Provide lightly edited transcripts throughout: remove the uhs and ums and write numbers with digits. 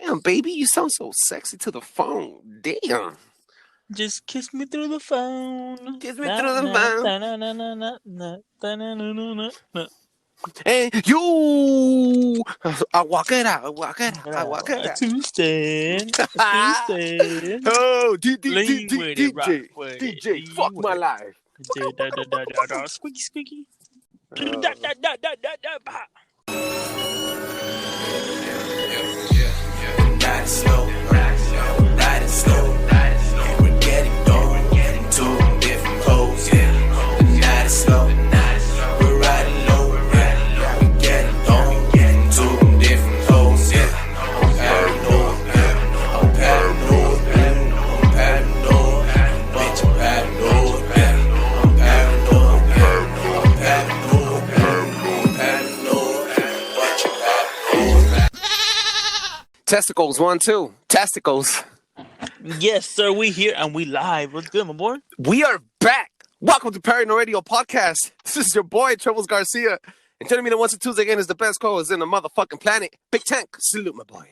Damn, baby, you sound so sexy to the phone. Damn. Just kiss me through the phone. Kiss me through the phone. Na. Hey, you. I walk it out. Tuesday. Oh, Lean with it, rock DJ. with it. DJ, fuck my life. Squeaky, squeaky. Ride slow, ride slow. We're getting going, two different poses. Ride slow, we're riding low. We're getting going, two different poses. I'm paranoid, bitch, I'm paranoid. Testicles, 1, 2. Testicles. Yes, sir. We here and we live. What's good, my boy? We are back. Welcome to Paranoid Radio Podcast. This is your boy, Trebles Garcia. And telling me that once and Tuesday again is the best co-host in the motherfucking planet. Big Tank, salute my boy.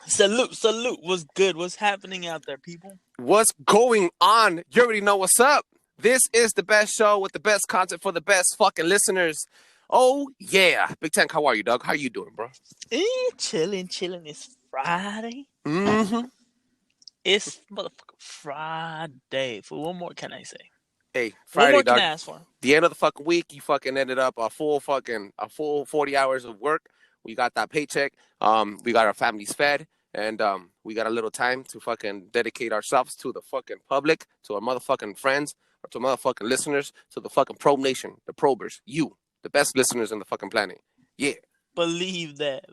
Salute. What's good? What's happening out there, people? What's going on? You already know what's up. This is the best show with the best content for the best fucking listeners. Oh, yeah. Big Tank, how are you, dog? How you doing, bro? Chilling. It's Friday. Mm-hmm. It's motherfucking Friday. For what more can I say? Hey, Friday, what more dog. can I ask for? The end of the fucking week, you fucking ended up a full 40 hours of work. We got that paycheck. We got our families fed. And we got a little time to fucking dedicate ourselves to the fucking public, to our motherfucking friends, or to motherfucking listeners, to the fucking probe nation, the probers, you, the best listeners on the fucking planet. Yeah. Believe that.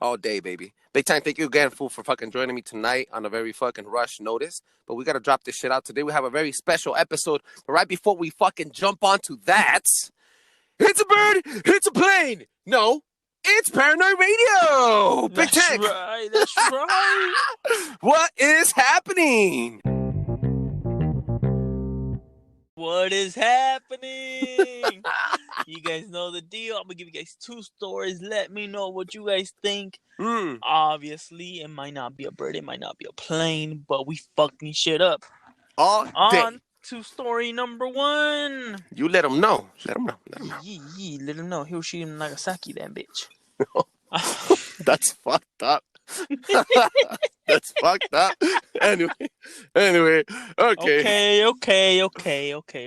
All day, baby. Big time, thank you again, fool, for fucking joining me tonight on a very fucking rush notice. But we got to drop this shit out today. We have a very special episode. But right before we fucking jump onto that, it's a bird, it's a plane. No, it's Paranoid Radio. Big Tank. That's right. What is happening? What is happening? You guys know the deal. I'm going to give you guys 2 stories. Let me know what you guys think. Obviously, it might not be a bird. It might not be a plane. But we fucking shit up. All day. On to story number 1. You let them know. Let them know. Let them know. Hiroshima and Nagasaki, that bitch. That's fucked up. That's fucked up. Anyway. Okay.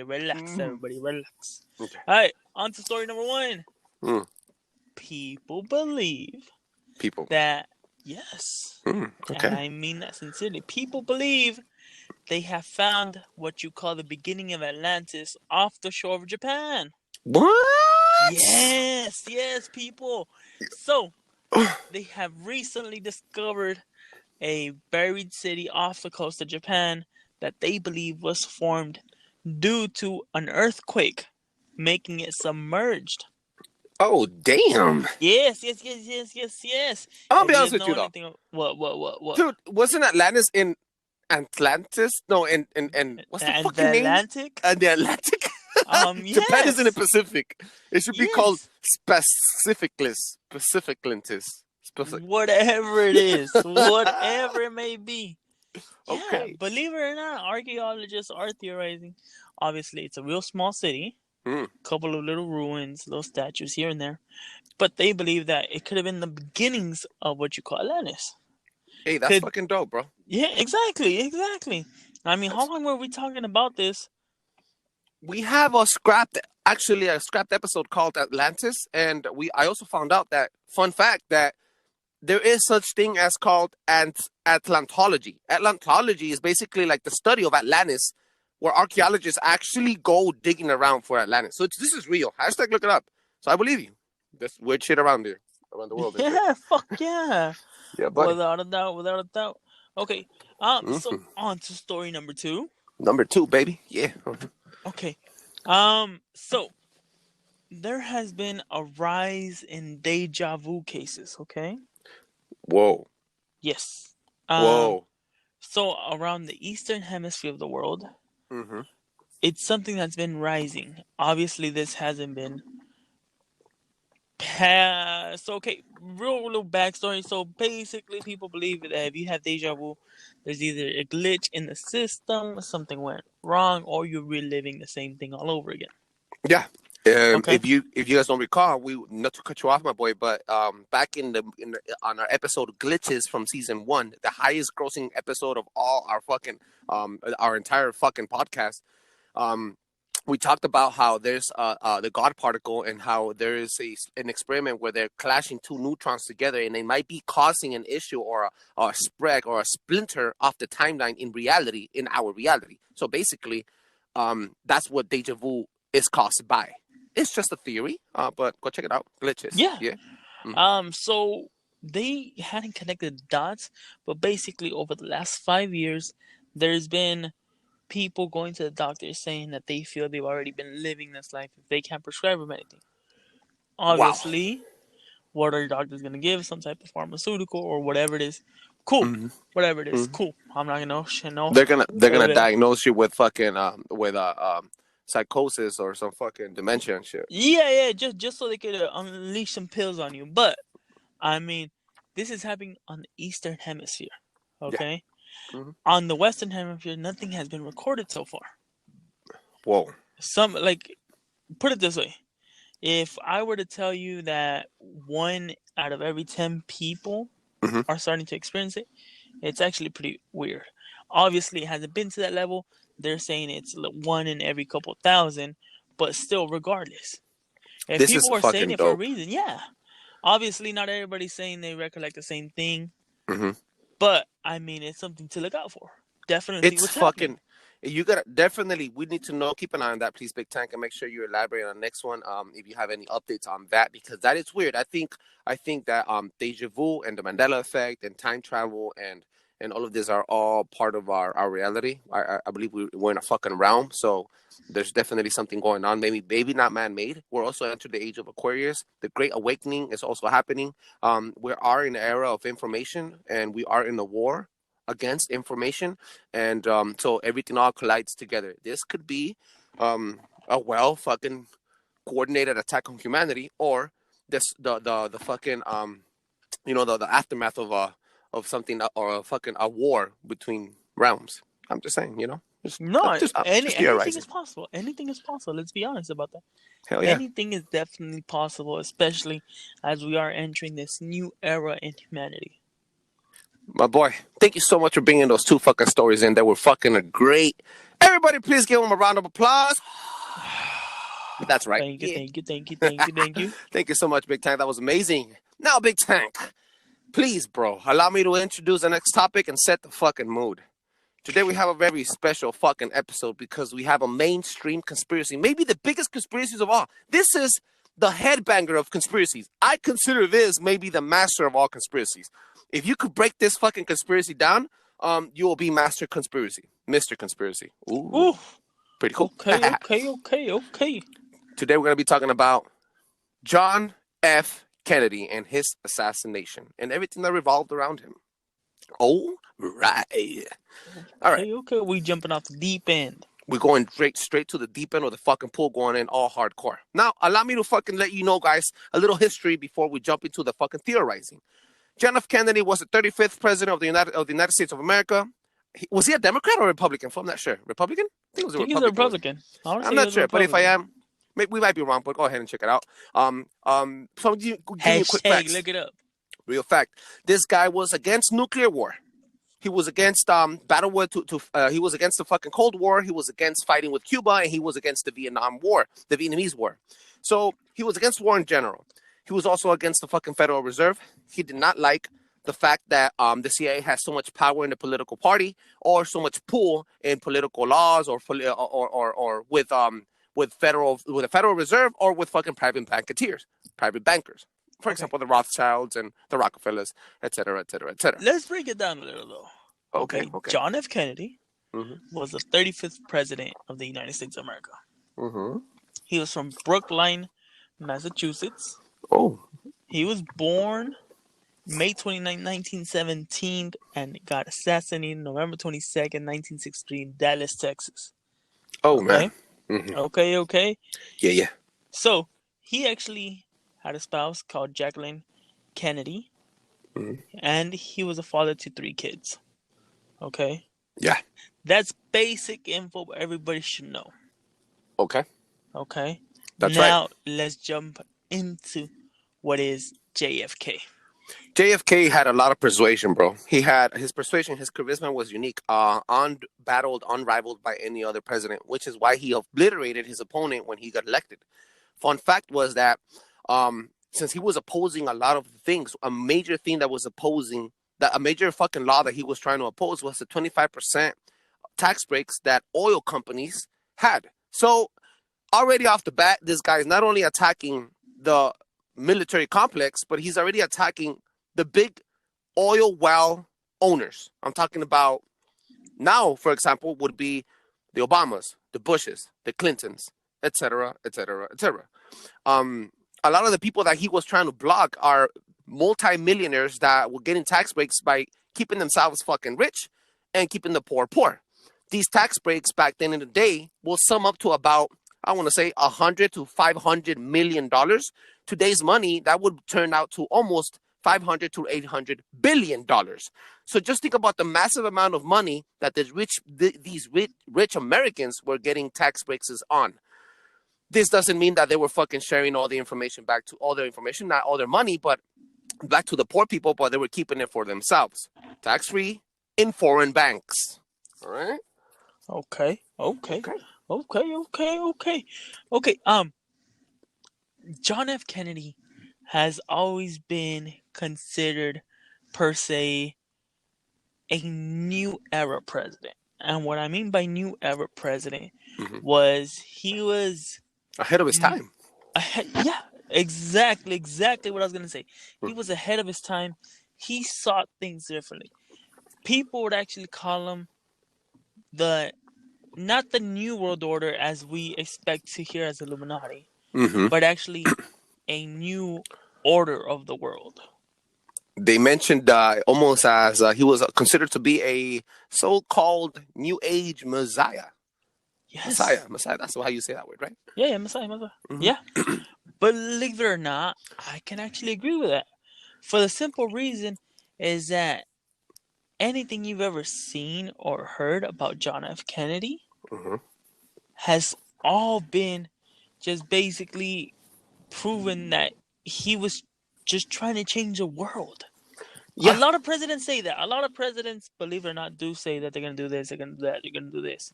Relax, everybody. Relax. Okay. All right. On to story number 1. Mm. People believe that, yes. Okay. And I mean that sincerely. People believe they have found what you call the beginning of Atlantis off the shore of Japan. What? Yes, people. So, they have recently discovered a buried city off the coast of Japan that they believe was formed due to an earthquake, making it submerged. Oh, damn. Yes. I'll be honest with you, though. What? Dude, wasn't Atlantis in Atlantis? No, in what's the fucking name? Atlantic? The Atlantic? Yes. Japan is in the Pacific. It should be called Pacificlis. Whatever it is. Whatever it may be. Okay. Yeah, believe it or not, archaeologists are theorizing. Obviously, it's a real small city. Couple of little ruins, little statues here and there. But they believe that it could have been the beginnings of what you call Atlantis. Hey, that's fucking dope, bro. Yeah, exactly. I mean, how long were we talking about this? We have a scrapped episode called Atlantis, and I also found out that, fun fact, that there is such thing as called Atlantology. Atlantology is basically like the study of Atlantis, where archaeologists actually go digging around for Atlantis. So this is real. Hashtag look it up. So I believe you. There's weird shit around there, around the world. Yeah, fuck yeah. Yeah, buddy. Without a doubt. Okay. So on to story number 2. Number 2, baby. Yeah. Okay. So there has been a rise in deja vu cases, okay? Whoa. Yes. Whoa. So around the eastern hemisphere of the world, Mm-hmm. it's something that's been rising. Obviously, this hasn't been So okay, real little backstory. So basically, people believe that if you have deja vu, there's either a glitch in the system, something went wrong, or you're reliving the same thing all over again. Yeah. Okay. If you guys don't recall, we not to cut you off, my boy, but back on our episode glitches from season 1, the highest grossing episode of all our fucking our entire fucking podcast. Um, we talked about how there's the God particle and how there is an experiment where they're clashing two neutrons together and they might be causing an issue or a spread or a splinter off the timeline in our reality. So basically, that's what deja vu is caused by. It's just a theory, but go check it out. Glitches. Yeah. Yeah. So they hadn't connected dots, but basically over the last 5 years, there's been people going to the doctor saying that they feel they've already been living this life if they can't prescribe them anything. Obviously, what are your doctors going to give? Some type of pharmaceutical or whatever it is. Cool. Mm-hmm. Whatever it is. Cool. I'm not going to know. They're gonna diagnose you with fucking psychosis or some fucking dementia and shit. Yeah. Just so they could unleash some pills on you. But I mean, this is happening on the Eastern Hemisphere. Okay. Yeah. Mm-hmm. On the Western Hemisphere, nothing has been recorded so far. Whoa. Put it this way. If I were to tell you that 1 out of every 10 people are starting to experience it, it's actually pretty weird. Obviously, it hasn't been to that level. They're saying it's 1 in every couple thousand, but still, regardless. If This people is are saying fucking it for a dope. reason, yeah. Obviously, not everybody's saying they recollect the same thing. Mm-hmm. But, I mean, it's something to look out for. Definitely It's what's fucking. happening. You gotta definitely. We need to know. Keep an eye on that, please, Big Tank, and make sure you elaborate on the next one. If you have any updates on that, because that is weird. I think that deja vu and the Mandela effect and time travel and all of this are all part of our reality. I believe we're in a fucking realm. So there's definitely something going on. Maybe not man made. We're also entering the age of Aquarius. The Great Awakening is also happening. We are in an era of information, and we are in a war against information, and so everything all collides together. This could be a well fucking coordinated attack on humanity, or this the fucking the aftermath of something, or a fucking a war between realms. I'm just saying, Anything theorizing. is possible. Anything is possible. Let's be honest about that. Hell yeah. Anything is definitely possible, especially as we are entering this new era in humanity. My boy, thank you so much for bringing those 2 fucking stories in. They were fucking great. Everybody, please give them a round of applause. That's right. Thank you. Thank you so much, Big Tank. That was amazing. Now, Big Tank, please, bro, allow me to introduce the next topic and set the fucking mood. Today we have a very special fucking episode because we have a mainstream conspiracy, maybe the biggest conspiracies of all. This is the headbanger of conspiracies. I consider this maybe the master of all conspiracies. If you could break this fucking conspiracy down, you will be Master Conspiracy, Mr. Conspiracy. Ooh. Pretty cool. Okay. Today we're going to be talking about John F. Kennedy and his assassination and everything that revolved around him. All right. Okay. We jumping off the deep end. We're going straight to the deep end of the fucking pool, going in all hardcore. Now, allow me to fucking let you know, guys, a little history before we jump into the fucking theorizing. John F. Kennedy was the 35th president of the United States of America. Was he a Democrat or a Republican? I'm not sure. Republican? I think he was a Republican. I'm not sure, but if I am, we might be wrong, but go ahead and check it out. So give me a quick fact. Look it up. Real fact. This guy was against nuclear war. He was against he was against the fucking Cold War. He was against fighting with Cuba, and he was against the Vietnamese War. So he was against war in general. He was also against the fucking Federal Reserve. He did not like the fact that the CIA has so much power in the political party, or so much pull in political laws, or with the Federal Reserve, or with fucking private bankers. For example, the Rothschilds and the Rockefellers, et cetera, et cetera, et cetera. Let's break it down a little, though. Okay. John F. Kennedy was the 35th president of the United States of America. Mm-hmm. He was from Brookline, Massachusetts. Oh. He was born May 29, 1917, and got assassinated November 22nd, 1963 in Dallas, Texas. Oh, okay, man. Mm-hmm. Okay. Yeah. So, he actually had a spouse called Jacqueline Kennedy, Mhm. and he was a father to 3 kids. Okay? Yeah. That's basic info everybody should know. Okay. Okay? That's right. Now, let's jump into what is JFK. JFK had a lot of persuasion, bro. He had his persuasion, his charisma was unique, unbattled, unrivaled by any other president, which is why he obliterated his opponent when he got elected. Fun fact was that since he was opposing a lot of things, a major thing that was opposing, that a major fucking law that he was trying to oppose was the 25% tax breaks that oil companies had. So already off the bat, this guy is not only attacking the military complex, but he's already attacking the big oil well owners. I'm talking about now, for example, would be the Obamas, the Bushes, the Clintons, etc., etc., etc. A lot of the people that he was trying to block are multi-millionaires that were getting tax breaks by keeping themselves fucking rich and keeping the poor poor. These tax breaks back then in the day will sum up to about, I want to say, $100 to $500 million. Today's money, that would turn out to almost $500 to $800 billion. So just think about the massive amount of money that these rich Americans were getting tax breaks on. This doesn't mean that they were fucking sharing all the information back to all their information, not all their money, but back to the poor people, but they were keeping it for themselves. Tax-free in foreign banks. All right? Okay. John F. Kennedy has always been considered, per se, a new era president. And what I mean by new era president was he was ahead of his time. Yeah, exactly what I was going to say. He was ahead of his time. He saw things differently. People would actually call him not the New World Order as we expect to hear as Illuminati, but actually a new order of the world. They mentioned almost as he was considered to be a so-called New Age Messiah. Yes. Messiah. That's how you say that word, right? Yeah, Messiah. Yeah. Believe it or not, I can actually agree with that. For the simple reason is that anything you've ever seen or heard about John F. Kennedy has all been just basically proven that he was just trying to change the world. Yeah. A lot of presidents say that. A lot of presidents, believe it or not, do say that they're going to do this, they're going to do that, they're going to do this.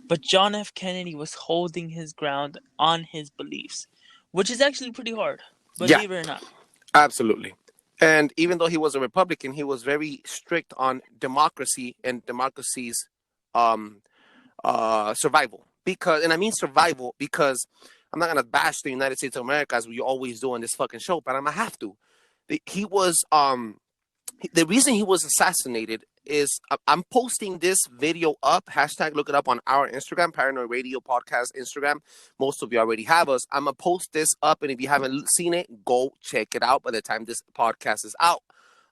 But John F. Kennedy was holding his ground on his beliefs, which is actually pretty hard, believe it or not. Absolutely. And even though he was a Republican, he was very strict on democracy and democracy's survival. And I mean survival because I'm not going to bash the United States of America as we always do on this fucking show, but I'm going to have to. He was, the reason he was assassinated is I'm posting this video up, hashtag look it up on our Instagram, Paranoid Radio Podcast Instagram. Most of you already have us. I'm going to post this up, and if you haven't seen it, go check it out by the time this podcast is out.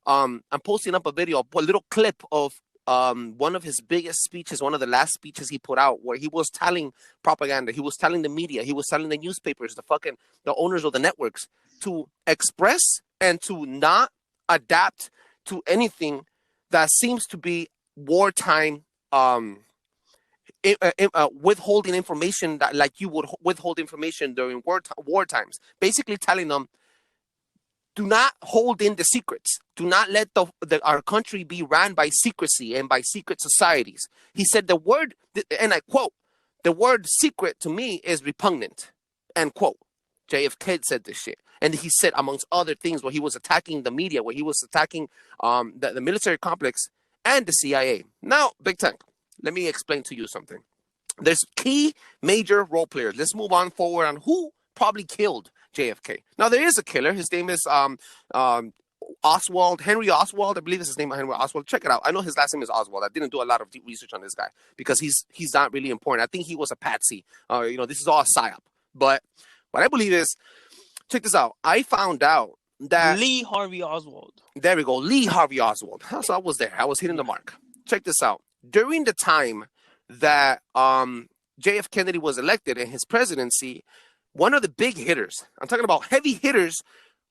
I'm posting up a video, a little clip of one of his biggest speeches, one of the last speeches he put out, where he was telling propaganda, he was telling the media, he was telling the newspapers, the owners of the networks to express and to not adapt to anything that seems to be wartime, withholding information that like you would withhold information during war times. Basically telling them, do not hold in the secrets. Do not let our country be ran by secrecy and by secret societies. He said the word, and I quote, the word secret to me is repugnant, end quote. JFK said this shit. And he said, amongst other things, where he was attacking the media, where he was attacking the military complex and the CIA. Now, Big Tank, let me explain to you something. There's key major role players. Let's move on forward on who probably killed JFK. Now, there is a killer. His name is Oswald, Henry Oswald. I believe it's his name, Henry Oswald. Check it out. I know his last name is Oswald. I didn't do a lot of deep research on this guy because he's not really important. I think he was a patsy. This is all a psyop. But what I believe is, check this out. I found out that Lee Harvey Oswald. There we go. Lee Harvey Oswald. So I was there. I was hitting the mark. Check this out. During the time that JF Kennedy was elected in his presidency, one of the big hitters, I'm talking about heavy hitters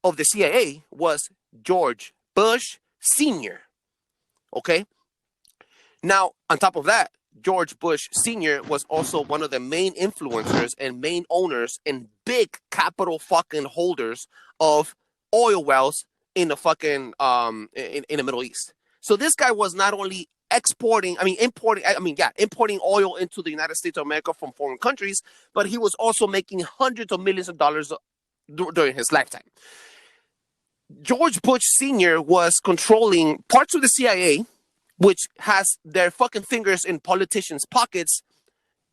of the CIA, was George Bush Sr. Okay? Now, on top of that, George Bush Sr. was also one of the main influencers and main owners and big capital fucking holders of oil wells in the fucking in the Middle East. So this guy was not only importing oil into the United States of America from foreign countries, but he was also making hundreds of millions of dollars during his lifetime. George Bush Sr. was controlling parts of the CIA, which has their fucking fingers in politicians' pockets,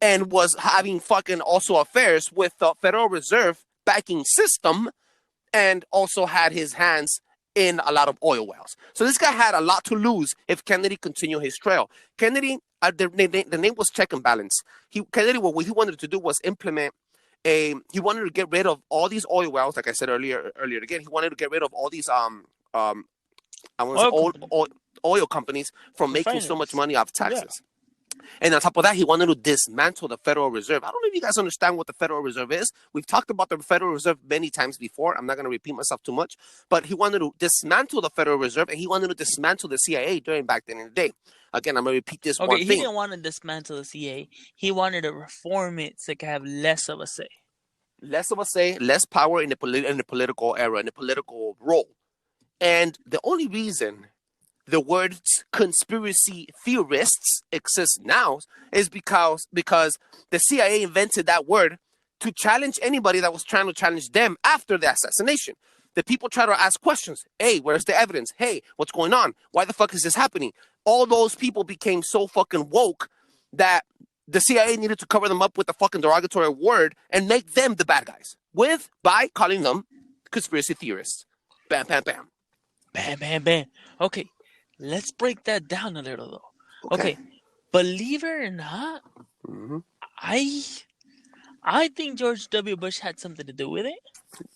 and was having fucking also affairs with the Federal Reserve banking system, and also had his hands in a lot of oil wells. So this guy had a lot to lose if Kennedy continued his trail. Kennedy, the name was check and balance. Kennedy, what he wanted to do was implement he wanted to get rid of all these oil wells, like I said earlier again. He wanted to get rid of all these oil companies from making so much money off taxes. Yeah. And on top of that, he wanted to dismantle the Federal Reserve. I don't know if you guys understand what the Federal Reserve is. We've talked about the Federal Reserve many times before. I'm not going to repeat myself too much. But he wanted to dismantle the Federal Reserve, and he wanted to dismantle the CIA back then in the day. Again, I'm going to repeat this one thing. Okay, he didn't want to dismantle the CIA. He wanted to reform it so it could have less of a say. Less of a say, less power in the political era, in the political role. And the only reason the words conspiracy theorists exist now is because the CIA invented that word to challenge anybody that was trying to challenge them after the assassination. The people try to ask questions. Hey, where's the evidence? Hey, what's going on? Why the fuck is this happening? All those people became so fucking woke that the CIA needed to cover them up with a fucking derogatory word and make them the bad guys by calling them conspiracy theorists. Bam, bam, bam. Bam, bam, bam. Okay, let's break that down a little, though. Okay, believe it or not, I think George W. Bush had something to do with it.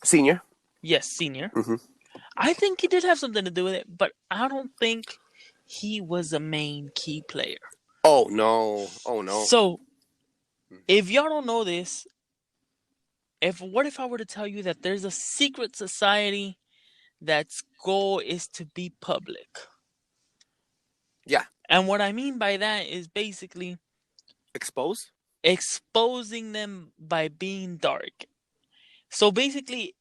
Senior? Yes, senior. I think he did have something to do with it, but I don't think he was a main key player. Oh, no. So, if y'all don't know this, what if I were to tell you that there's a secret society that's goal is to be public? Yeah. And what I mean by that is basically exposing them by being dark. So basically,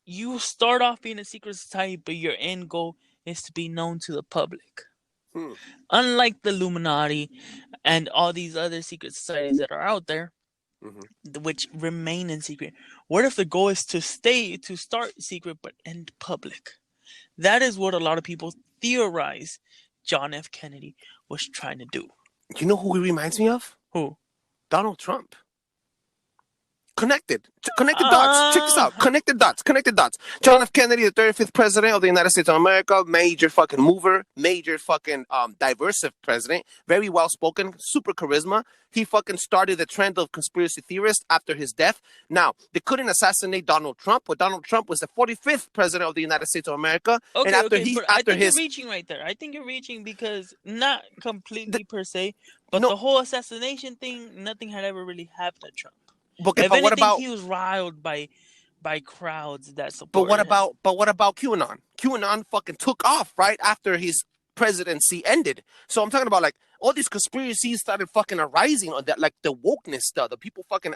you start off being a secret society, but your end goal is to be known to the public. Unlike the Illuminati and all these other secret societies that are out there, which remain in secret. What if the goal is to start secret but end public? That is what a lot of people theorize John F. Kennedy was trying to do. You know who he reminds me of? Who? Donald Trump. Connected dots. Check this out. Connected dots. John F. Kennedy, the 35th president of the United States of America, major fucking mover, major fucking diverse president, very well spoken, super charisma. He fucking started the trend of conspiracy theorists after his death. Now, they couldn't assassinate Donald Trump, but Donald Trump was the 45th president of the United States of America. Okay, I think you're reaching right there. I think you're reaching because not completely per se, but the whole assassination thing, nothing had ever really happened to Trump. Okay, if anything, he was riled by crowds that supported him. But what about QAnon? QAnon fucking took off right after his presidency ended. So I'm talking about like all these conspiracies started fucking arising on that, like the wokeness stuff, the people fucking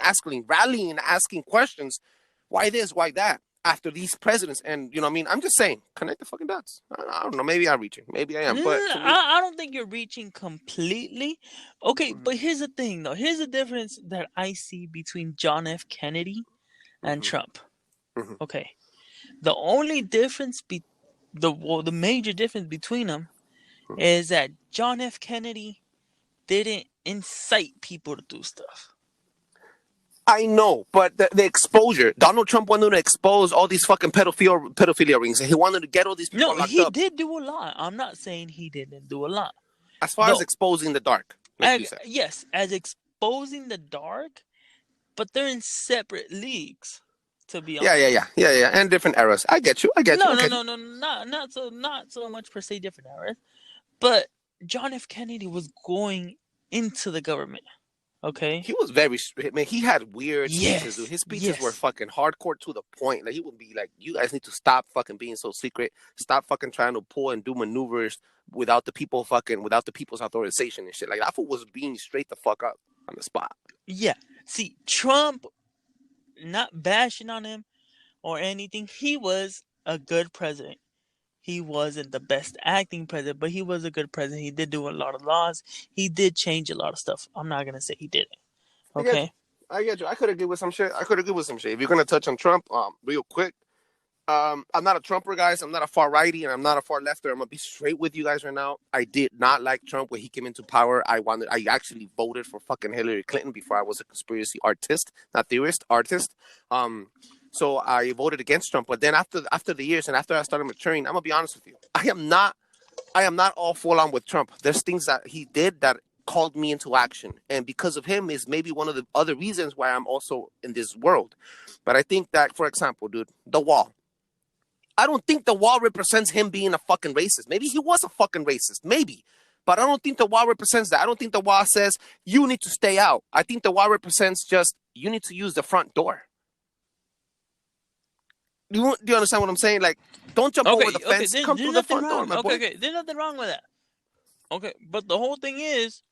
rallying and asking questions. Why this? Why that? After these presidents, and you know what I mean? I'm just saying, connect the fucking dots. I don't know. Maybe I'm reaching. Maybe I am. But I don't think you're reaching completely. Okay, but here's the thing, though. Here's the difference that I see between John F. Kennedy and Trump. Okay, the only difference, the major difference between them is that John F. Kennedy didn't incite people to do stuff. I know, but the exposure. Donald Trump wanted to expose all these fucking pedophilia rings, and he wanted to get all these people locked up. No, he did do a lot. I'm not saying he didn't do a lot. As far as exposing the dark. Yes, as exposing the dark, but they're in separate leagues, to be honest. Yeah, and different eras. I get you. No, not so much per se different eras, but John F. Kennedy was going into the government. Okay. He was very, man, he had weird speeches, dude. Yes. His speeches were Yes. fucking hardcore to the point. Like, he would be like, you guys need to stop fucking being so secret. Stop fucking trying to pull and do maneuvers without the people's authorization and shit. Like, that fool was being straight the fuck up on the spot. Yeah. See, Trump, not bashing on him or anything, he was a good president. He wasn't the best acting president, but he was a good president. He did do a lot of laws. He did change a lot of stuff. I'm not gonna say he didn't. I get you. Okay. I get you. I could agree with some shit. If you're gonna touch on Trump, real quick, I'm not a Trumper, guys. I'm not a far righty, and I'm not a far lefter. I'm gonna be straight with you guys right now. I did not like Trump when he came into power. I actually voted for fucking Hillary Clinton before I was a conspiracy artist, not theorist, artist. So I voted against Trump. But then after the years and after I started maturing, I'm gonna be honest with you. I am not all full on with Trump. There's things that he did that called me into action, and because of him is maybe one of the other reasons why I'm also in this world. But I think that, for example, dude, the wall. I don't think the wall represents him being a fucking racist. Maybe he was a fucking racist, maybe. But I don't think the wall represents that. I don't think the wall says you need to stay out. I think the wall represents just you need to use the front door. Do you understand what I'm saying? Like, don't jump over the fence. Come through the front door, my boy. Okay, there's nothing wrong with that. Okay, but the whole thing is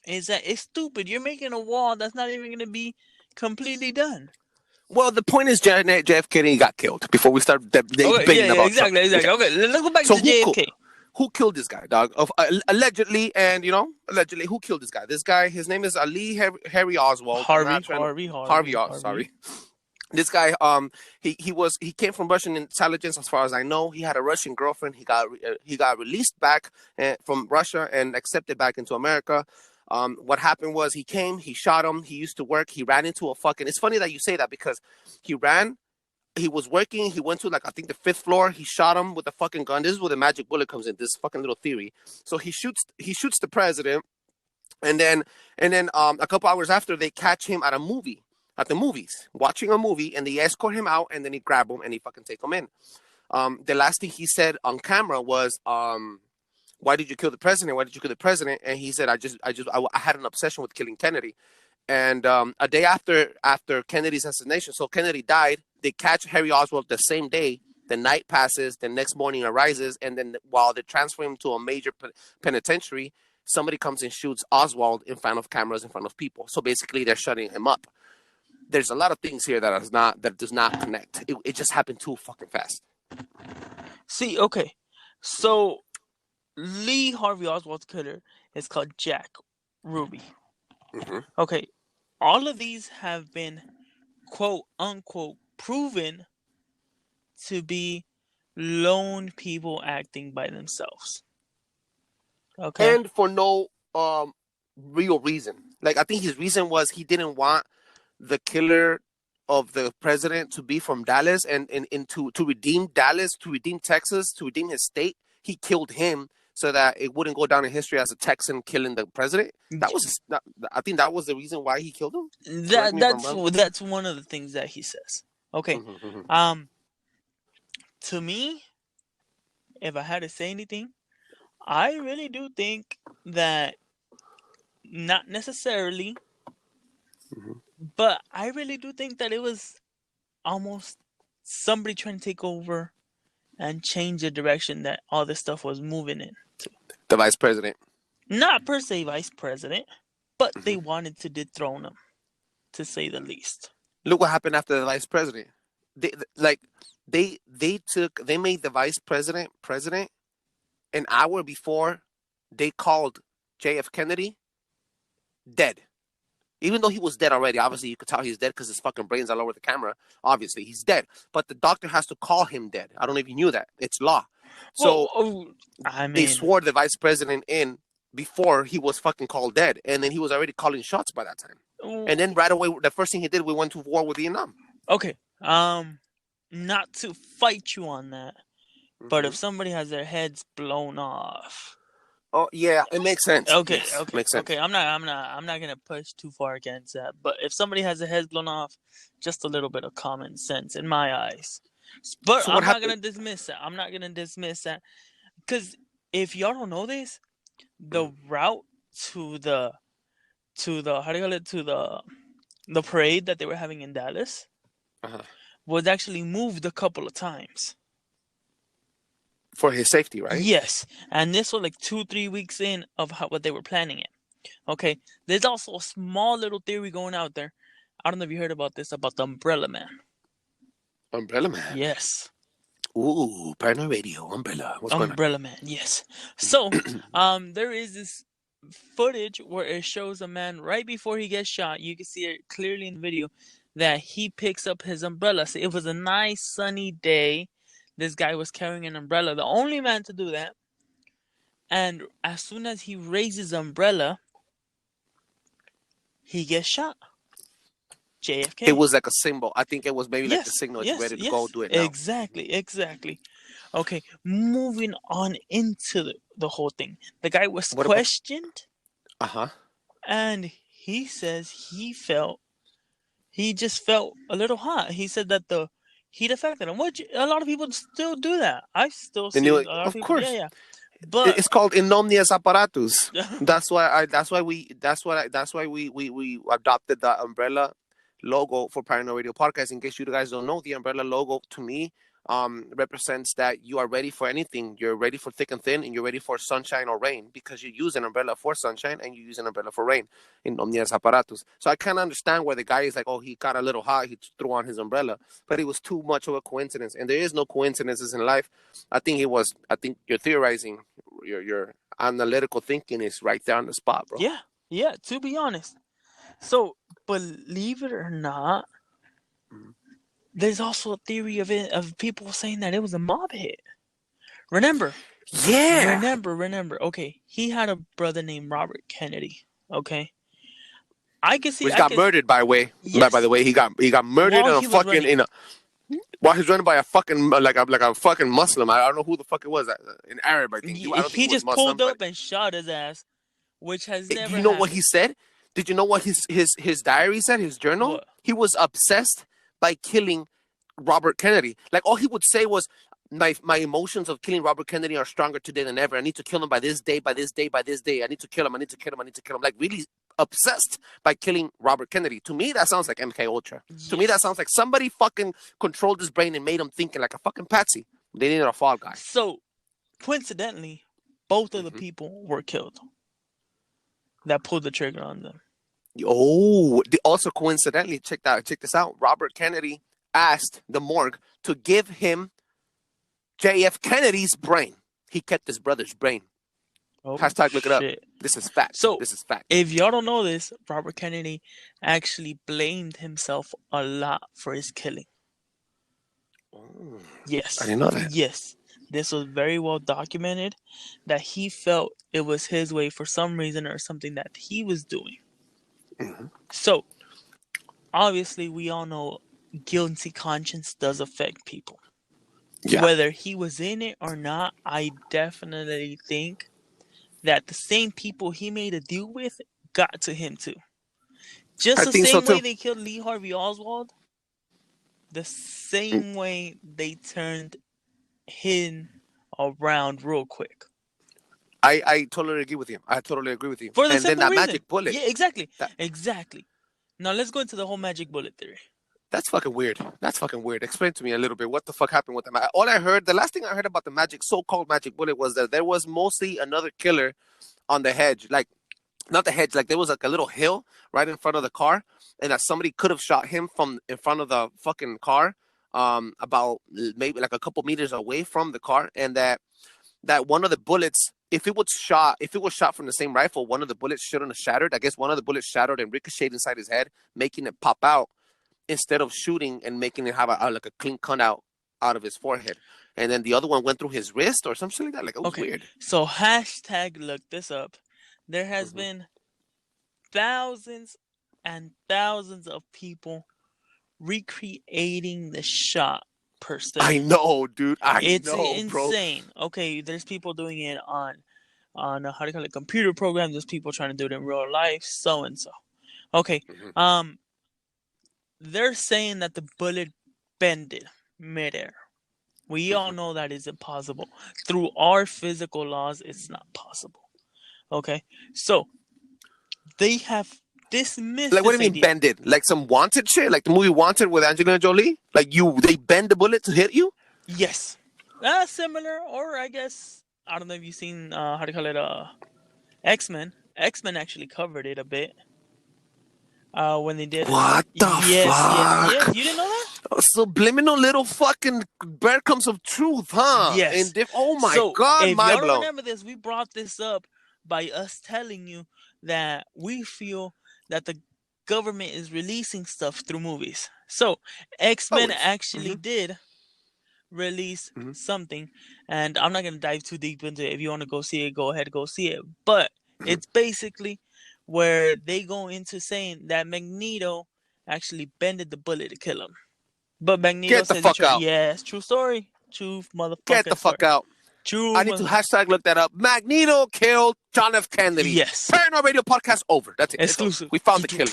that it's stupid. You're making a wall that's not even going to be completely done. Well, the point is, JF Kennedy got killed before we start debating about exactly. Trump. Okay, let's go back to JFK. Who killed this guy, dog? Allegedly, and who killed this guy? This guy, his name is Ali Harry Oswald. Harvey Oswald. Sorry. This guy, he came from Russian intelligence, as far as I know. He had a Russian girlfriend. He got released back from Russia and accepted back into America. What happened was he came, he shot him. He used to work. He ran into a fucking. It's funny that you say that because he was working. He went to I think the 5th floor. He shot him with a fucking gun. This is where the magic bullet comes in. This fucking little theory. So he shoots the president, and then a couple hours after they catch him at the movies, watching a movie, and they escort him out, and then he grab him and he fucking take him in. The last thing he said on camera was, why did you kill the president? Why did you kill the president? And he said, I had an obsession with killing Kennedy. And a day after Kennedy's assassination, so Kennedy died, they catch Harry Oswald the same day. The night passes, the next morning arises, and then while they transfer him to a major penitentiary, somebody comes and shoots Oswald in front of cameras, in front of people. So basically, they're shutting him up. There's a lot of things here that does not connect. It just happened too fucking fast. See, okay, so Lee Harvey Oswald's killer is called Jack Ruby. Mm-hmm. Okay, all of these have been quote unquote proven to be lone people acting by themselves. Okay, and for no real reason. Like, I think his reason was he didn't want the killer of the president to be from Dallas and to redeem Dallas, to redeem Texas, to redeem his state. He killed him so that it wouldn't go down in history as a Texan killing the president. I think that was the reason why he killed him. That's one of the things that he says. Okay. Mm-hmm. To me, if I had to say anything, I really do think that not necessarily, but I really do think that it was almost somebody trying to take over and change the direction that all this stuff was moving in. The vice president. Not per se vice president, but they wanted to dethrone him, to say the least. Look what happened after the vice president. They made the vice president an hour before they called JF Kennedy dead. Even though he was dead already, obviously you could tell he's dead because his fucking brain's all over the camera. Obviously, he's dead. But the doctor has to call him dead. I don't know if you knew that. It's law. So they swore the vice president in before he was fucking called dead. And then he was already calling shots by that time. And then right away, the first thing he did, we went to war with Vietnam. Okay. Not to fight you on that, but if somebody has their heads blown off. Oh yeah, it makes sense. Okay, yes, okay, makes sense. okay. I'm not gonna push too far against that. But if somebody has their head blown off, just a little bit of common sense in my eyes. But I'm not gonna dismiss that. Because if y'all don't know this, the route to the to the how do you call it to the parade that they were having in Dallas Uh-huh. was actually moved a couple of times. For his safety, right? Yes, and this was like 2-3 weeks in of what they were planning it. Okay, there's also a small little theory going out there. I don't know if you heard about this about the Umbrella Man. Umbrella Man. Yes, Ooh, Paranoid Radio, Umbrella. What's going on? Umbrella Man. Yes. So, there is this footage where it shows a man right before he gets shot. You can see it clearly in the video that he picks up his umbrella. So it was a nice sunny day. This guy was carrying an umbrella, the only man to do that. And as soon as he raises the umbrella, he gets shot. JFK. It was like a symbol. I think it was maybe like the Yes, signal. yes, It's ready to yes. go do it now. Exactly. Okay, moving on into the whole thing. The guy was What about- questioned, Uh-huh. and he says he just felt a little hot. He said that the heat affected him. Which a lot of people still do that. I still see knew a it. lot of Of people. course. Yeah. But It's called Innomnias Apparatus. That's why we adopted the umbrella logo for Paranoid Radio Podcast. In case you guys don't know, the umbrella logo to me represents that you are ready for anything. You're ready for thick and thin, and you're ready for sunshine or rain, because you use an umbrella for sunshine and you use an umbrella for rain. Innomnias Apparatus. So I kind of understand where the guy is like, oh, he got a little hot, he threw on his umbrella, but it was too much of a coincidence, and there is no coincidences in life. I think you're theorizing. Your analytical thinking is right there on the spot, bro. yeah, to be honest. So, believe it or not, there's also a theory of people saying that it was a mob hit. Remember. Okay, he had a brother named Robert Kennedy. Okay, I can see. Which got murdered, by the way. Yes. By the way, he got murdered While in he a was fucking running. while he's running by a fucking like a fucking Muslim. I don't know who the fuck it was. In Arab, I think. I don't think He it was just Muslim, pulled up and shot his ass, which has never. You know what happened. he said? Did you know what his diary said? His journal. What? He was obsessed by killing Robert Kennedy. Like all he would say was, my emotions of killing Robert Kennedy are stronger today than ever. I need to kill him by this day, by this day, by this day. I need to kill him. I need to kill him. I need to kill him. Like really obsessed by killing Robert Kennedy. To me, that sounds like MK Ultra. Yes. To me, that sounds like somebody fucking controlled his brain and made him thinking like a fucking patsy. They needed a fall guy. So, coincidentally, both of the people were killed that pulled the trigger on them. Oh, also coincidentally, check this out. Robert Kennedy asked the morgue to give him JF Kennedy's brain. He kept his brother's brain. Oh, Hashtag look it up. shit. This is fact. So, this is fact. If y'all don't know this, Robert Kennedy actually blamed himself a lot for his killing. Oh, Yes. I didn't know that. Yes. This was very well documented that he felt it was his way for some reason or something that he was doing. Mm-hmm. So, obviously, we all know guilty conscience does affect people. Yeah. Whether he was in it or not, I definitely think that the same people he made a deal with got to him too. Just the same way they killed Lee Harvey Oswald, the same way they turned him around real quick. I totally agree with you. I totally agree with you. For the and then simple that reason. magic bullet. Yeah, exactly. Exactly. Now let's go into the whole magic bullet theory. That's fucking weird. Explain to me a little bit what the fuck happened with them. All I heard, the last thing I heard about the so-called magic bullet was that there was mostly another killer on the hedge. Like, not the hedge, like there was like a little hill right in front of the car, and that somebody could have shot him from in front of the fucking car, about maybe like a couple meters away from the car, and that one of the bullets, if it was shot from the same rifle, one of the bullets shouldn't have shattered. I guess one of the bullets shattered and ricocheted inside his head, making it pop out, instead of shooting and making it have like a clean cut out of his forehead. And then the other one went through his wrist or something like that. Like, it was weird. So hashtag look this up. There has been thousands and thousands of people recreating the shot per se. I know, dude. It's insane. Bro. Okay, there's people doing it on how do you call it, computer programs. There's people trying to do it in real life, so and so. Okay. They're saying that the bullet bended midair. We all know that is impossible. Through our physical laws, it's not possible. Okay? So, they have dismissed Like, what do this you mean idea. bended? Like some Wanted shit? Like the movie Wanted with Angelina Jolie? Like they bend the bullet to hit you? Yes. Similar, or I guess, I don't know if you've seen, how do you call it, X-Men. X-Men actually covered it a bit. When they did. What the Yes. fuck? You didn't know that? Subliminal little fucking breadcrumbs of truth, huh? Yes. Oh my So, god, if mind y'all blown. remember this, we brought this up by us telling you that we feel that the government is releasing stuff through movies. So, X-Men Always. actually did release something, and I'm not going to dive too deep into it. If you want to go see it, go ahead, go see it. But it's basically where they go into saying that Magneto actually bended the bullet to kill him. But Magneto Get the says fuck out. yes, true story. True motherfucking Get the fuck story. out. True. I need to hashtag look that up. Magneto killed John F. Kennedy. Yes. Paranormal Radio podcast over. That's it. Exclusive. We found the killer.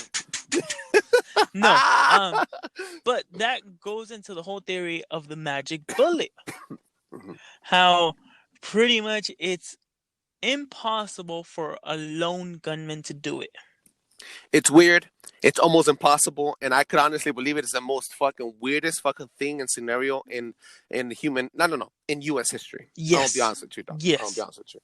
No. But that goes into the whole theory of the magic bullet. How pretty much it's impossible for a lone gunman to do it. It's weird. It's almost impossible, and I could honestly believe it is the most fucking weirdest fucking thing and scenario in human in U.S. history. Yes. I'll be honest with you, dog. Yes. I'll be honest with you.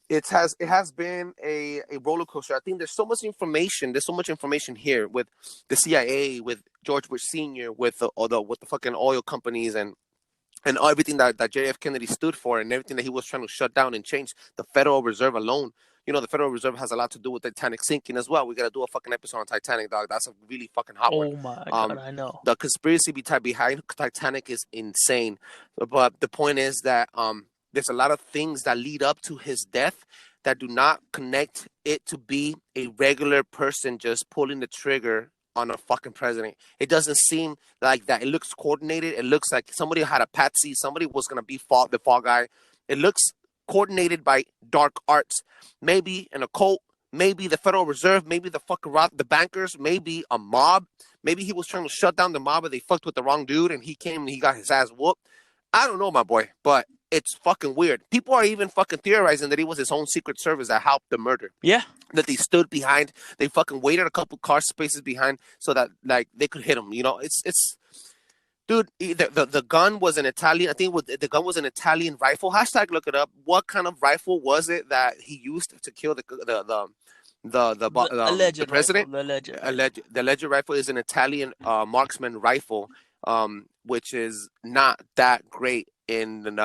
It has been a roller coaster. I think there's so much information. There's so much information here with the CIA, with George Bush Sr., with the fucking oil companies and everything that JF Kennedy stood for and everything that he was trying to shut down and change. The Federal Reserve alone. You know, the Federal Reserve has a lot to do with Titanic sinking as well. We got to do a fucking episode on Titanic, dog. That's a really fucking hot one. Oh my God, I know. The conspiracy behind Titanic is insane. But the point is that there's a lot of things that lead up to his death that do not connect it to be a regular person just pulling the trigger on a fucking president. It doesn't seem like that. It looks coordinated. It looks like somebody had a patsy. Somebody was going to be the fall guy. It looks coordinated by dark arts. Maybe an occult. Maybe the Federal Reserve. Maybe the bankers. Maybe a mob. Maybe he was trying to shut down the mob, but they fucked with the wrong dude, and he came and he got his ass whooped. I don't know, my boy, but it's fucking weird. People are even fucking theorizing that it was his own Secret Service that helped the murder. Yeah. That they stood behind. They fucking waited a couple car spaces behind so that like they could hit him. You know, it's dude. The gun was an Italian. I think the gun was an Italian rifle. Hashtag look it up. What kind of rifle was it that he used to kill the president? The alleged rifle is an Italian marksman rifle, which is not that great in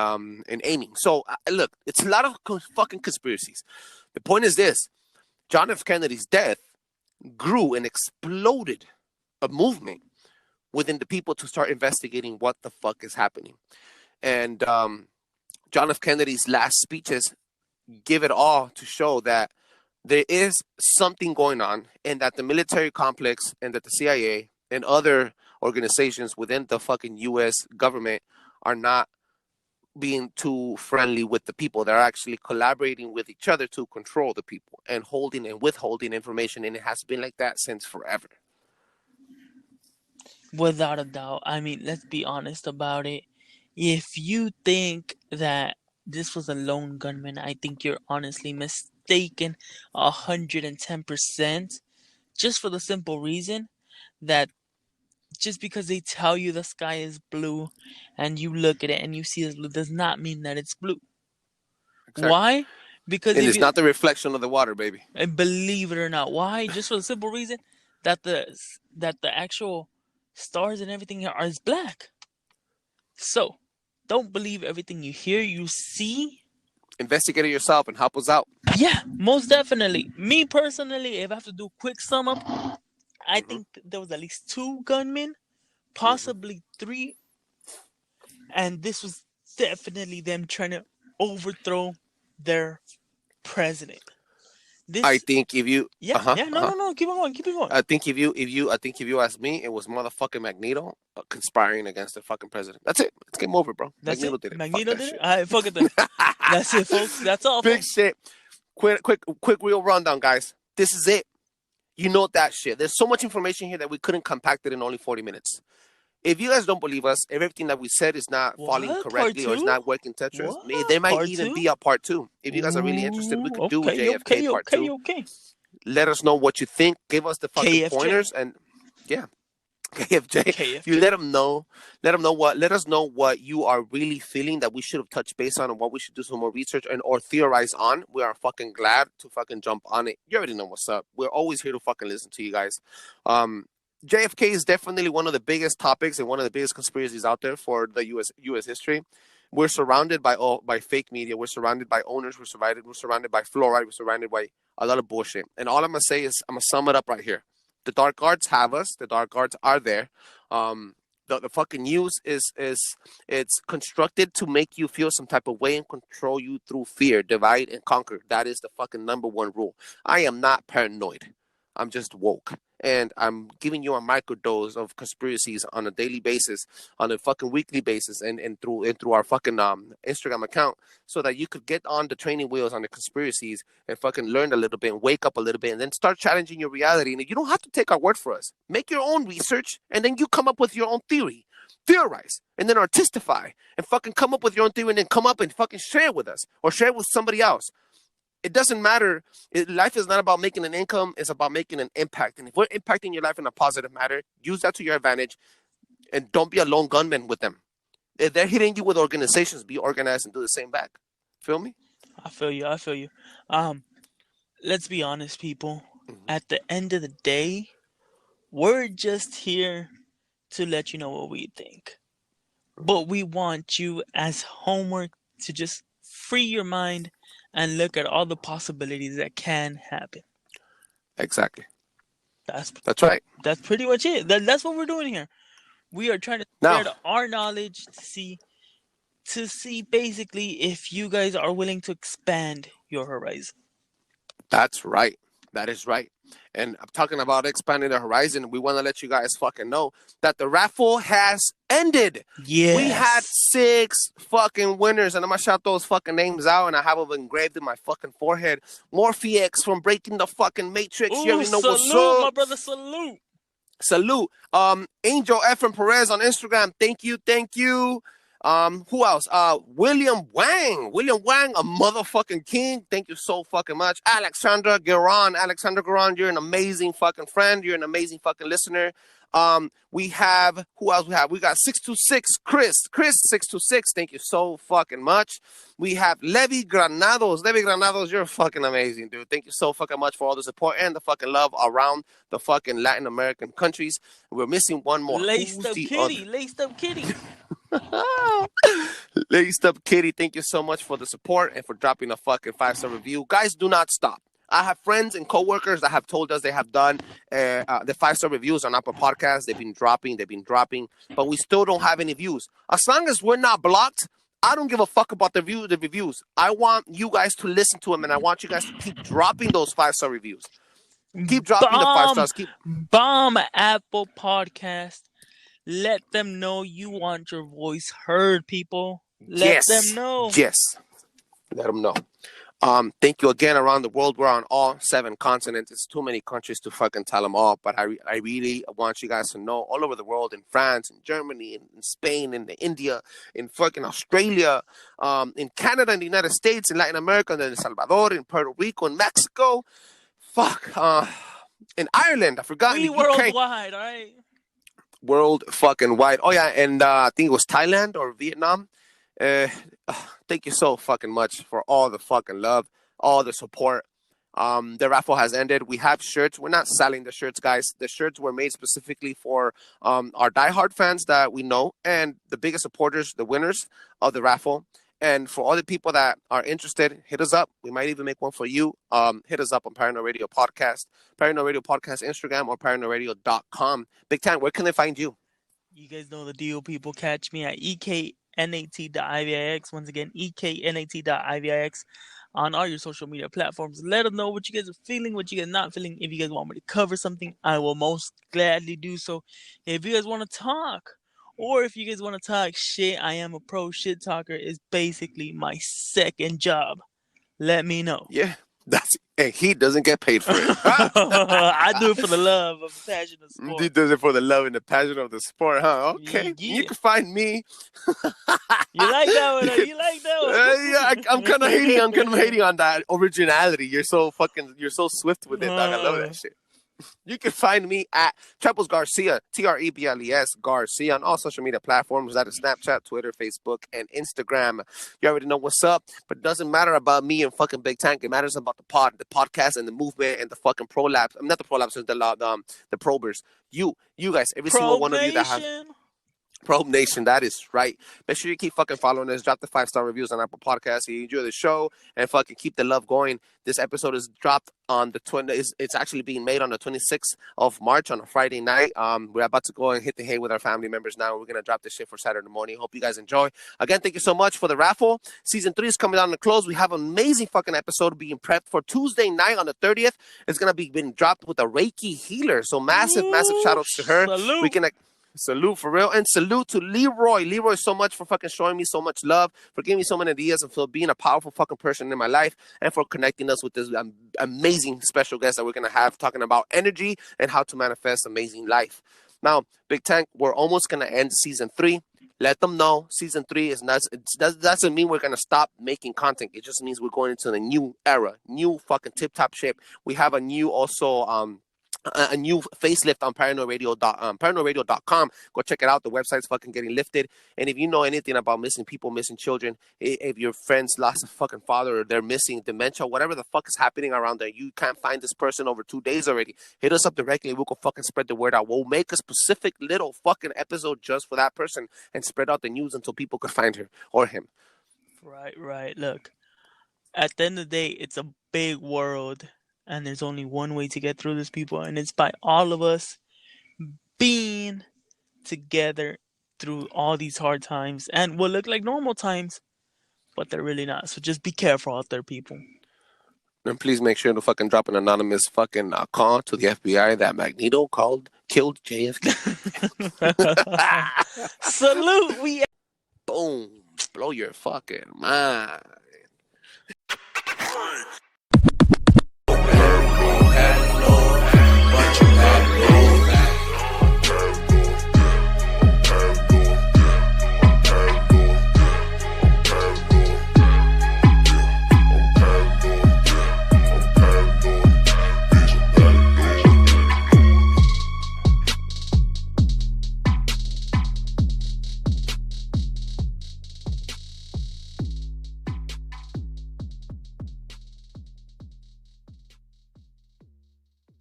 aiming. So look, it's a lot of fucking conspiracies. The point is this: John F. Kennedy's death grew and exploded a movement within the people to start investigating what the fuck is happening. And John F. Kennedy's last speeches give it all to show that there is something going on and that the military complex and that the CIA and other organizations within the fucking U.S. government are not being too friendly with the people. They're actually collaborating with each other to control the people and holding and withholding information. And it has been like that since forever. Without a doubt. I mean, let's be honest about it. If you think that this was a lone gunman, I think you're honestly mistaken 110%. Just for the simple reason that just because they tell you the sky is blue and you look at it and you see it's blue does not mean that it's blue. Exactly. Why? Because it's not the reflection of the water, baby. And believe it or not, why? Just for the simple reason that the actual stars and everything here are black. So, don't believe everything you hear, you see. Investigate it yourself and help us out. Yeah, most definitely. Me personally, if I have to do a quick sum up, I think there was at least 2 gunmen, possibly 3, and this was definitely them trying to overthrow their president. I think if you keep on going. I think if you ask me, it was motherfucking Magneto conspiring against the fucking president. That's it. It's game over, bro. Magneto did it. All right, fuck it then. That's it, folks. That's all. Big shit. Quick real rundown, guys. This is it. You know that shit. There's so much information here that we couldn't compact it in only 40 minutes. If you guys don't believe us, if everything that we said is not falling correctly or is not working Tetris, there might even be a part 2. If you guys are really interested, we could do JFK part 2. Let us know what you think. Give us the fucking KFJ. pointers, and yeah, KFJ. You KFJ. let them know. Let us know what you are really feeling that we should have touched base on, and what we should do some more research and or theorize on. We are fucking glad to fucking jump on it. You already know what's up. We're always here to fucking listen to you guys. JFK is definitely one of the biggest topics and one of the biggest conspiracies out there for the U.S. history. We're surrounded by fake media. We're surrounded by owners. We're surrounded by fluoride. We're surrounded by a lot of bullshit. And all I'm gonna say is I'm gonna sum it up right here. The dark arts have us. The dark arts are there. The fucking news is it's constructed to make you feel some type of way and control you through fear, divide and conquer. That is the fucking number one rule. I am not paranoid. I'm just woke. And I'm giving you a microdose of conspiracies on a daily basis, on a fucking weekly basis, and through our fucking Instagram account, so that you could get on the training wheels on the conspiracies and fucking learn a little bit and wake up a little bit and then start challenging your reality. And you don't have to take our word for us. Make your own research and then you come up with your own theory. Theorize and then artistify and fucking come up with your own theory and then come up and fucking share it with us or share it with somebody else. It doesn't matter. Life is not about making an income. It's about making an impact. And if we're impacting your life in a positive manner, use that to your advantage and don't be a lone gunman with them. If they're hitting you with organizations, be organized and do the same back. Feel me? I feel you. Let's be honest, people. At the end of the day, we're just here to let you know what we think. But we want you as homework to just free your mind and look at all the possibilities that can happen. Exactly. That's right. That's pretty much it. That's what we're doing here. We are trying to spread our knowledge to see basically if you guys are willing to expand your horizon. That's right. That is right. And I'm talking about expanding the horizon. We want to let you guys fucking know that the raffle has ended. Yes. We had 6 fucking winners, and I'm going to shout those fucking names out, and I have them engraved in my fucking forehead. Morphex from Breaking the fucking Matrix. You already know what's up. My brother, salute. Salute. Angel Efren Perez on Instagram. Thank you. Who else? William Wang, a motherfucking king. Thank you so fucking much. Alexandra Garan, you're an amazing fucking friend. You're an amazing fucking listener. We have, who else we have? We got 626 Chris 626. Thank you so fucking much. We have Levi Granados, you're fucking amazing, dude. Thank you so fucking much for all the support and the fucking love around the fucking Latin American countries. We're missing one more. Laced up kitty. Laced up kitty, thank you so much for the support and for dropping a fucking 5-star review. Guys, do not stop. I have friends and coworkers that have told us they have done the 5-star reviews on Apple Podcasts. They've been dropping, but we still don't have any views. As long as we're not blocked, I don't give a fuck about the reviews. I want you guys to listen to them, and I want you guys to keep dropping those 5-star reviews. Keep dropping the 5 stars. Bomb Apple Podcast. Let them know you want your voice heard, people. Let them know. Yes. Let them know. Thank you again around the world. We're on all 7 continents. It's too many countries to fucking tell them all. But I really want you guys to know all over the world, in France, in Germany, in Spain, in India, in fucking Australia, in Canada, in the United States, in Latin America, in El Salvador, in Puerto Rico, in Mexico. In Ireland. I forgot. We worldwide, all right? World fucking wide. Oh yeah, and I think it was Thailand or Vietnam. Thank you so fucking much for all the fucking love, all the support. The raffle has ended. We have shirts. We're not selling the shirts, guys. The shirts were made specifically for our diehard fans that we know and the biggest supporters, the winners of the raffle. And for all the people that are interested, hit us up. We might even make one for you. Hit us up on Paranoid Radio Podcast, Instagram, or paranoidradio.com. Big Tan, where can they find you? You guys know the deal, people. Catch me at eknat.ivix. Once again, eknat.ivix on all your social media platforms. Let them know what you guys are feeling, what you guys are not feeling. If you guys want me to cover something, I will most gladly do so. If you guys want to talk, or if you guys want to talk shit, I am a pro shit talker. Is basically my second job. Let me know. Yeah. And he doesn't get paid for it. I do it for the love of the passion of sport. He does it for the love and the passion of the sport, huh? Okay. Yeah. You can find me. You like that one? You like that one? Yeah, I'm kind of hating. I'm kind of hating on that originality. You're so swift with it, dog. I love that shit. You can find me at Trebles Garcia, Trebles Garcia, on all social media platforms. That is Snapchat, Twitter, Facebook, and Instagram. You already know what's up, but it doesn't matter about me and fucking Big Tank. It matters about the podcast, and the movement, and the fucking prolapse. I'm not the prolapse, the probers. You guys, every single one of you that have. Probe Nation, that is right. Make sure you keep fucking following us. Drop the 5-star reviews on Apple Podcasts. If you enjoy the show, and fucking keep the love going. This episode is dropped on the 20th. It's actually being made on the 26th of March on a Friday night. We're about to go and hit the hay with our family members now. We're gonna drop this shit for Saturday morning. Hope you guys enjoy. Again, thank you so much for the raffle. Season 3 is coming down to close. We have an amazing fucking episode being prepped for Tuesday night on the 30th. It's gonna be being dropped with a Reiki healer. So massive shout outs to her. Salute. We can. Salute for real, and salute to Leroy. Leroy, so much for fucking showing me so much love, for giving me so many ideas, and for being a powerful fucking person in my life, and for connecting us with this amazing special guest that we're gonna have talking about energy and how to manifest amazing life. Now, Big Tank, we're almost gonna end season 3. Let them know season 3 is not. That doesn't mean we're gonna stop making content. It just means we're going into the new era, new fucking tip top shape. We have a new a new facelift on paranoidradio.com. Go check it out. The website's fucking getting lifted. And if you know anything about missing people, missing children, if your friends lost a fucking father, or they're missing dementia, whatever the fuck is happening around there, you can't find this person over 2 days already, hit us up directly. We'll go fucking spread the word out. We'll make a specific little fucking episode just for that person and spread out the news until people could find her or him. Right. Look, at the end of the day, it's a big world. And there's only one way to get through this, people, and it's by all of us being together through all these hard times and what look like normal times, but they're really not. So just be careful out there, people. And please make sure to fucking drop an anonymous fucking call to the FBI that Magneto killed JFK. Salute. Boom. Blow your fucking mind.